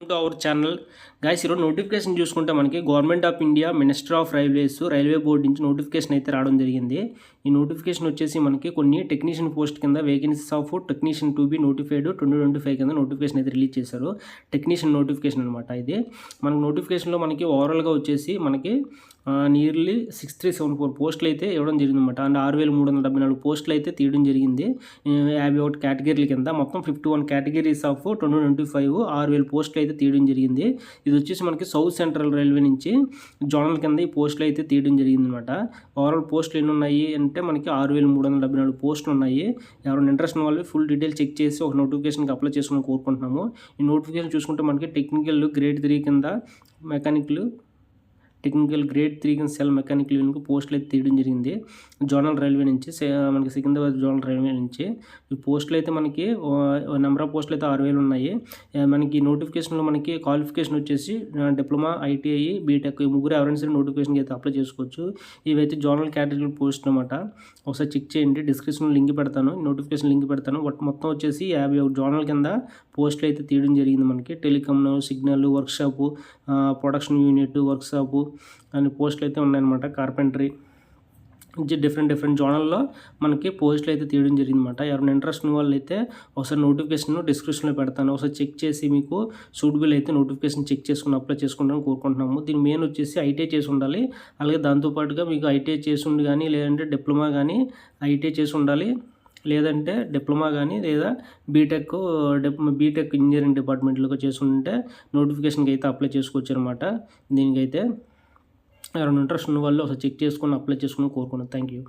To our channel guys, ఈరోజు notification చూసుకుంటే మనకి government of India minister of railway board నుంచి నోటిఫికేషన్ అయితే రావడం జరిగింది. ఈ నోటిఫికేషన్ వచ్చేసి మనకి కొన్ని టెక్నీషియన్ పోస్ట్ కింద vacancies of technician to be notified 2025 కింద నోటిఫికేషన్ అయితే రిలీజ్ చేశారు. టెక్నీషియన్ నోటిఫికేషన్ అనమాట ఇది. మనకి నోటిఫికేషన్లో మనకి ఓవరాల్గా వచ్చేసి మనకి నియర్లీ 6374 పోస్టులు అయితే ఇవ్వడం జరిగింది అనమాట. అండ్ 6374 పోస్టులు అయితే తీయడం జరిగింది. 51 కేటగిరీల కింద మొత్తం 51 కేటగిరీస్ ఆఫ్ 2025 6000 పోస్టులు అయితే తీయడం జరిగింది. ఇది వచ్చేసి మనకి సౌత్ సెంట్రల్ రైల్వే నుంచి జోనల్ కింద ఈ పోస్టులు అయితే తీయడం జరిగింది అనమాట. ఓవరాల్ పోస్టులు ఎన్ని ఉన్నాయి అంటే మనకి 6374 పోస్టులు ఉన్నాయి. ఎవరైనా ఇంట్రెస్ట్ ఉన్న వాళ్ళు ఫుల్ డీటెయిల్ చెక్ చేసి ఒక నోటిఫికేషన్కి అప్లై చేసుకుని కోరుకుంటున్నాము. ఈ నోటిఫికేషన్ చూసుకుంటే మనకి టెక్నికల్ గ్రేడ్ 3 కింద టెక్నికల్ గ్రేడ్ 3 కింద సెల్ మెకానికల్ యూనిట్కి పోస్టులు అయితే తీయడం జరిగింది జోనల్ రైల్వే నుంచి. మనకి సికింద్రాబాద్ జోనల్ రైల్వే నుంచి ఈ పోస్టులు అయితే మనకి నెంబర్ ఆఫ్ పోస్టులు అయితే 6000 ఉన్నాయి. మనకి నోటిఫికేషన్లో మనకి క్వాలిఫికేషన్ వచ్చేసి డిప్లొమా, ఐటీఐ, బీటెక్ ఈ ముగ్గురు ఎవరైనా సరే నోటిఫికేషన్కి అయితే అప్లై చేసుకోవచ్చు. ఇవైతే జోనల్ కేటగిరీ పోస్ట్ అనమాట. ఒకసారి చెక్ చేయండి, డిస్క్రిప్షన్లో లింక్ పెడతాను, నోటిఫికేషన్ లింక్ పెడతాను. మొత్తం వచ్చేసి 51 జోనల్ కింద పోస్టులు అయితే తీయడం జరిగింది మనకి. Telecom, signal, workshop, production unit, workshop అని పోస్టులు అయితే ఉన్నాయన్నమాట. కార్పెంటరీ డిఫరెంట్ జోనల్లో మనకి పోస్టులు అయితే తీయడం జరిగిందన్నమాట. ఎవరైనా ఇంట్రెస్ట్ ఉన్న వాళ్ళు అయితే ఒకసారి నోటిఫికేషన్ డిస్క్రిప్షన్లో పెడతాను, ఒకసారి చెక్ చేసి మీకు సూటబుల్ అయితే నోటిఫికేషన్ చెక్ చేసుకుని అప్లై చేసుకుంటామని కోరుకుంటున్నాము. దీని మెయిన్ వచ్చేసి ఐటీఐ చేసి ఉండాలి. అలాగే దాంతోపాటుగా మీకు ఐటీఐ చేసి ఉండి కానీ లేదంటే డిప్లొమా కానీ ఐటీఐ చేసి ఉండాలి, లేదంటే డిప్లొమా కానీ లేదా బీటెక్ ఇంజనీరింగ్ డిపార్ట్మెంట్లో చేసి ఉంటే నోటిఫికేషన్కి అయితే అప్లై చేసుకోవచ్చు అనమాట. దీనికైతే ఎవరైనా ఇంట్రెస్ట్ ఉన్న వాళ్ళు ఒకసారి చెక్ చేసుకొని అప్లై చేసుకుని కోరుకున్నాను. Thank you.